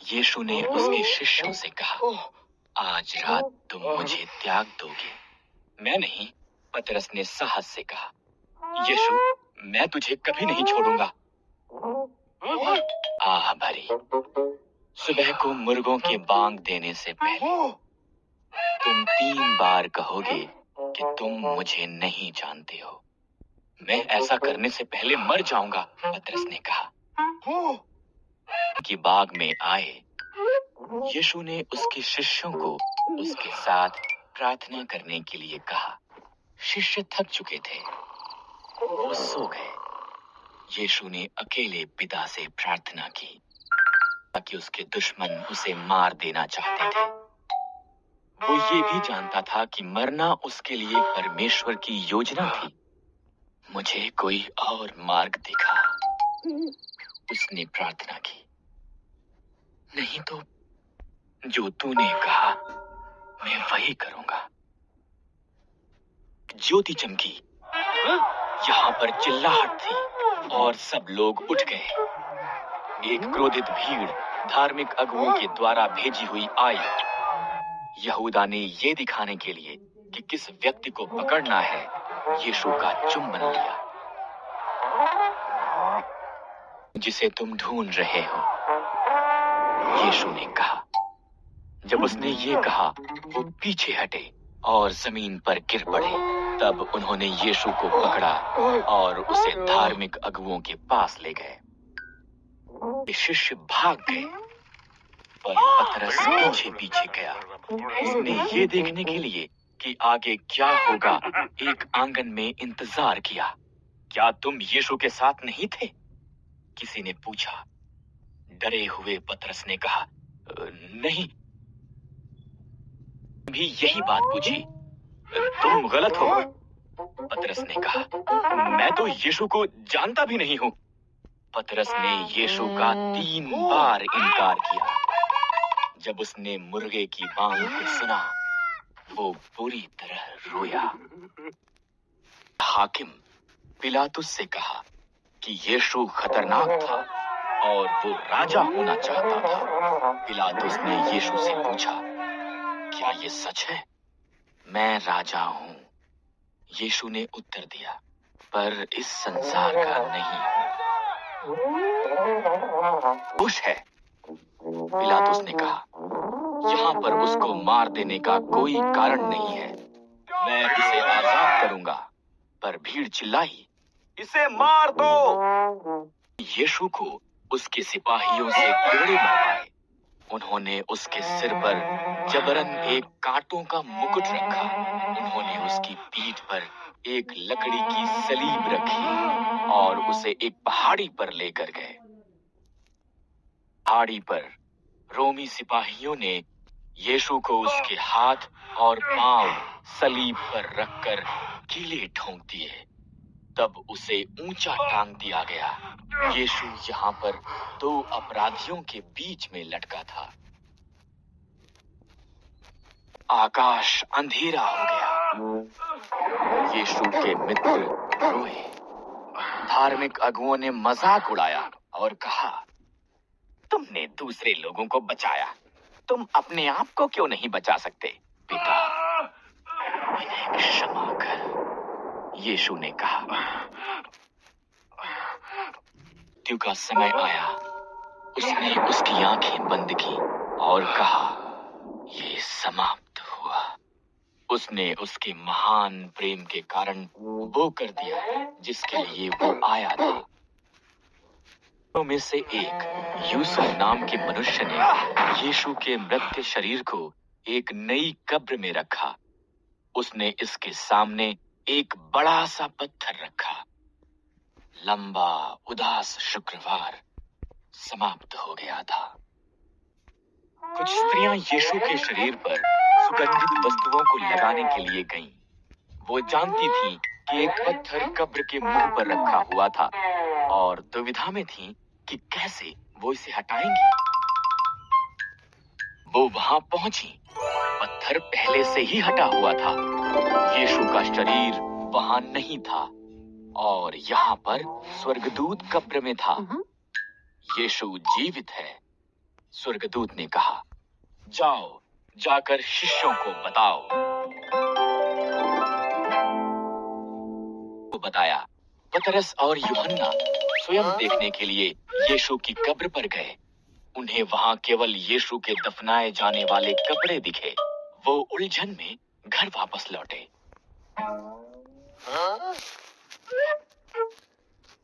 यीशु ने उसके शिष्यों से कहा, आज रात तुम मुझे त्याग दोगे। मैं नहीं, पतरस ने साहस से कहा। यीशु, मैं तुझे कभी नहीं छोड़ूंगा। आह भरी सुबह को मुर्गों के बांग देने से पहले तुम 3 बार कहोगे कि तुम मुझे नहीं जानते हो। मैं ऐसा करने से पहले मर जाऊंगा, पतरस ने कहा। कि बाग में आए, यीशु ने उसके शिष्यों को उसके साथ प्रार्थना करने के लिए कहा। शिष्य थक चुके थे, वो सो गए। यीशु ने अकेले पिता से प्रार्थना की ताकि उसके दुश्मन उसे मार देना चाहते थे। वो ये भी जानता था कि मरना उसके लिए परमेश्वर की योजना थी। मुझे कोई और मार्ग दिखा, उसने प्रार्थना की। नहीं तो जो तूने कहा मैं वही करूंगा। ज्योति चमकी, यहाँ पर चिल्लाहट थी और सब लोग उठ गए। एक क्रोधित भीड़ धार्मिक अगुओं के द्वारा भेजी हुई आई। यहूदा ने ये दिखाने के लिए कि किस व्यक्ति को पकड़ना है, यीशु का चुंबन लिया। जिसे तुम ढूंढ रहे हो, यीशु ने कहा। जब उसने ये कहा, वो पीछे हटे और जमीन पर गिर पड़े। तब उन्होंने यीशु को पकड़ा और उसे धार्मिक अगुओं के पास ले गए। शिष्य भाग गए, पर पतरस पीछे पीछे गया। उसने ये देखने के लिए कि आगे क्या होगा, एक आंगन में इंतजार किया। क्या तुम यीशु के साथ नहीं थे? किसी ने पूछा। डरे हुए पतरस ने कहा, नहीं। भी यही बात पूछी। तुम गलत हो, पतरस ने कहा। मैं तो यीशु को जानता भी नहीं हूं। पतरस ने यीशु का 3 बार इनकार किया। जब उसने मुर्गे की बांग को सुना, वो बुरी तरह रोया। हाकिम पिलातुस से कहा कि यीशु खतरनाक था और वो राजा होना चाहता था। पिलातुस ने यीशु से पूछा, क्या ये सच है? मैं राजा हूं, यीशु ने उत्तर दिया, पर इस संसार का नहीं हूं। खुश है, पिलातुस ने कहा। यहाँ पर उसको मार देने का कोई कारण नहीं है। मैं इसे आजाद करूंगा। पर भीड़ चिल्लाई, इसे मार दो। यीशु को उसके सिपाहियों से कोड़े मरवाए। उन्होंने उसके सिर पर जबरन एक कांटों का मुकुट रखा। उन्होंने उसकी पीठ पर एक लकड़ी की सलीब रखी और उसे एक पहाड़ी पर लेकर गए। पहाड़ी पर रोमी सिपाहियों ने यीशु को उसके हाथ और पांव सलीब पर रखकर कीले ठोंक दिए। तब उसे ऊंचा टांग दिया गया। यीशु यहाँ पर 2 अपराधियों के बीच में लटका था। आकाश अंधेरा हो गया। यीशु के मित्र रोए। धार्मिक अगुओं ने मजाक उड़ाया और कहा, तुमने दूसरे लोगों को बचाया, तुम अपने आप को क्यों नहीं बचा सकते? पिता, इन्हें क्षमा कर, यीशु ने कहा। मृत्यु का समय आया। उसने उसकी आंखें बंद की और कहा, ये समाप्त हुआ। उसने उसके महान प्रेम के कारण वो कर दिया जिसके लिए वो आया था। में से एक यूसुफ नाम के मनुष्य ने यीशु के मृत शरीर को एक नई कब्र में रखा। उसने इसके सामने एक बड़ा सा पत्थर रखा। लंबा उदास शुक्रवार समाप्त हो गया था। कुछ स्त्रियां यीशु के शरीर पर सुगंधित वस्तुओं को लगाने के लिए गईं। वो जानती थीं कि एक पत्थर कब्र के मुंह पर रखा हुआ था और दुविधा में थीं कि कैसे वो इसे हटाएंगी। वो वहां पहुंची। पत्थर पहले से ही हटा हुआ था। यीशु का शरीर वहां नहीं था और यहाँ पर स्वर्गदूत कब्र में था। यीशु जीवित है, स्वर्गदूत ने कहा, जाओ, जाकर शिष्यों को बताओ। को बताया। पतरस और यूहन्ना स्वयं देखने के लिए यीशु की कब्र पर गए। उन्हें वहां केवल यीशु के दफनाए जाने वाले कपड़े दिखे। वो उलझन में घर वापस लौटे।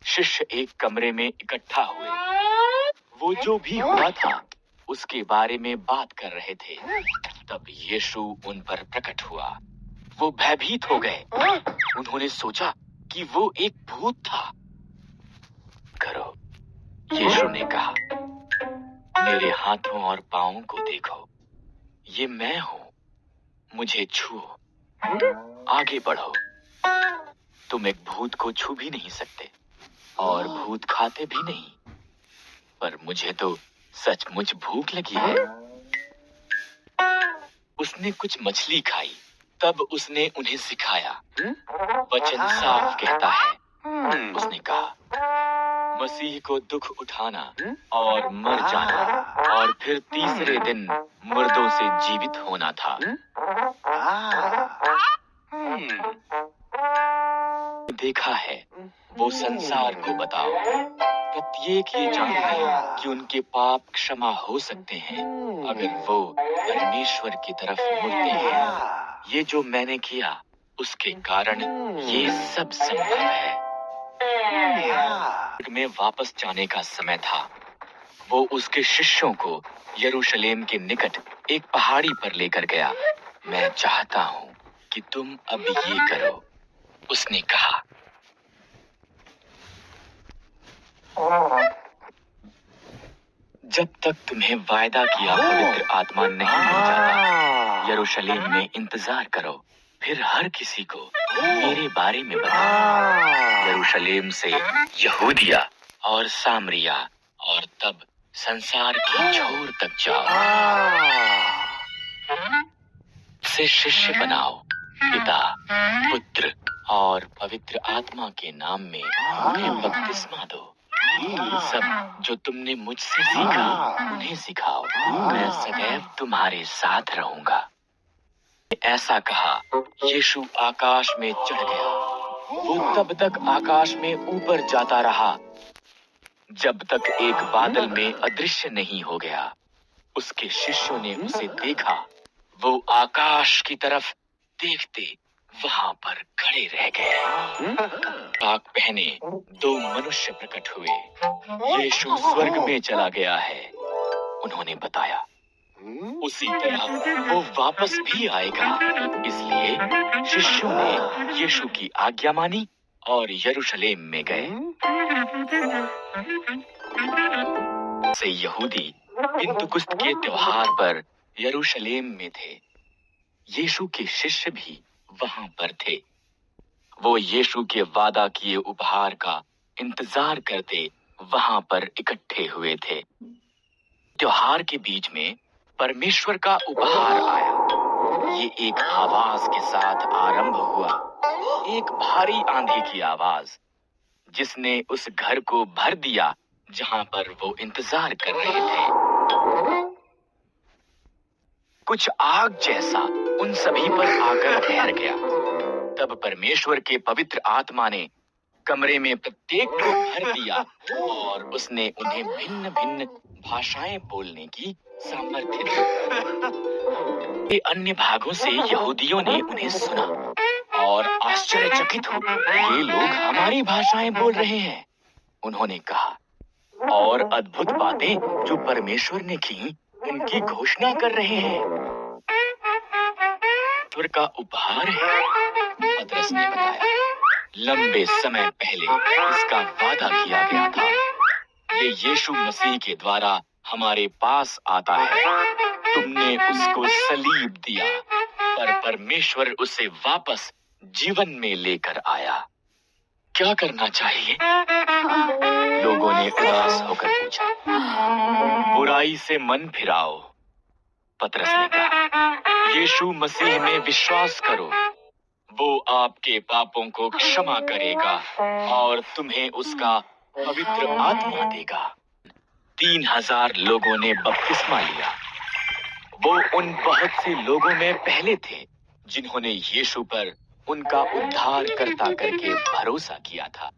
शिष्य एक कमरे में इकट्ठा हुए। वो जो भी हुआ था उसके बारे में बात कर रहे थे। तब यीशु उन पर प्रकट हुआ। वो भयभीत हो गए। उन्होंने सोचा कि वो एक भूत था। करो, यीशु ने कहा, मेरे हाथों और पांवों को देखो, ये मैं हूं। मुझे छुओ, आगे बढ़ो। तुम एक भूत को छू भी नहीं सकते और भूत खाते भी नहीं, पर मुझे तो सचमुच भूख लगी है। उसने कुछ मछली खाई। तब उसने उन्हें सिखाया, वचन साफ कहता है। उसने कहा, मसीह को दुख उठाना और मर जाना और फिर तीसरे दिन मुर्दों से जीवित होना था। देखा है, वो संसार को बताओ। प्रत्येक ये जानते हैं कि उनके पाप क्षमा हो सकते हैं अगर वो परमेश्वर की तरफ मुड़ते हैं। ये जो मैंने किया उसके कारण ये सब संभव है। में वापस जाने का समय था। वो उसके शिष्यों को यरूशलेम के निकट एक पहाड़ी पर लेकर गया। मैं चाहता हूँ कि तुम अब ये करो, उसने कहा। जब तक तुम्हें वायदा किया पवित्र आत्मा नहीं मिल जाता, यरूशलेम में इंतजार करो। फिर हर किसी को मेरे बारे में बताओ। यरूशलेम से यहूदिया और सामरिया और तब संसार की छोर तक जाओ। से शिष्य बनाओ, पिता, पुत्र और पवित्र आत्मा के नाम में उन्हें बपतिस्मा दो। सब जो तुमने मुझसे सीखा उन्हें सिखाओ। मैं सदैव तुम्हारे साथ रहूंगा। ऐसा कहा, यीशु आकाश में चढ़ गया। वो तब तक आकाश में ऊपर जाता रहा जब तक एक बादल में अदृश्य नहीं हो गया। उसके शिष्यों ने उसे देखा। वो आकाश की तरफ देखते वहां पर खड़े रह गए। पाक पहने दो मनुष्य प्रकट हुए। यीशु स्वर्ग में चला गया है, उन्होंने बताया। उसी तरह वो वापस भी आएगा। इसलिए शिष्यों ने यीशु की आज्ञा मानी और यरूशलेम में गए। से यहूदी पिंतुकुस्त के त्योहार पर यरूशलेम में थे। यीशु के शिष्य भी वहां पर थे। वो यीशु के वादा किए उपहार का इंतजार करते वहां पर इकट्ठे हुए थे। त्योहार के बीच में परमेश्वर का उपहार आया। ये एक आवाज के साथ आरंभ हुआ, एक भारी आंधी की आवाज, जिसने उस घर को भर दिया जहां पर वो इंतजार कर रहे थे। कुछ आग जैसा उन सभी पर आकर ठहर गया। तब परमेश्वर के पवित्र आत्मा ने कमरे में प्रत्येक को भर दिया और उसने उन्हें भिन्न भिन्न भाषाएं बोलने की सामर्थ्य दी। अन्य भागों से यहूदियों ने उन्हें सुना और आश्चर्यचकित हो, ये लोग हमारी भाषाएं बोल रहे हैं, उन्होंने कहा। और अद्भुत बातें जो परमेश्वर ने की उनकी घोषणा कर रहे हैं। ईश्वर का उपहार है, पतरस ने बताया। लंबे समय पहले इसका वादा किया गया था। ये यीशु मसीह के द्वारा हमारे पास आता है। तुमने उसको सलीब दिया, पर परमेश्वर उसे वापस जीवन में लेकर आया। क्या करना चाहिए? लोगों ने उदास होकर पूछा। बुराई से मन फिराओ, पतरस ने कहा। यीशु मसीह में विश्वास करो, वो आपके पापों को क्षमा करेगा और तुम्हें उसका पवित्र आत्मा देगा। 3,000 लोगों ने बपतिस्मा लिया। वो उन बहुत से लोगों में पहले थे जिन्होंने यीशु पर उनका उद्धारकर्ता करके भरोसा किया था।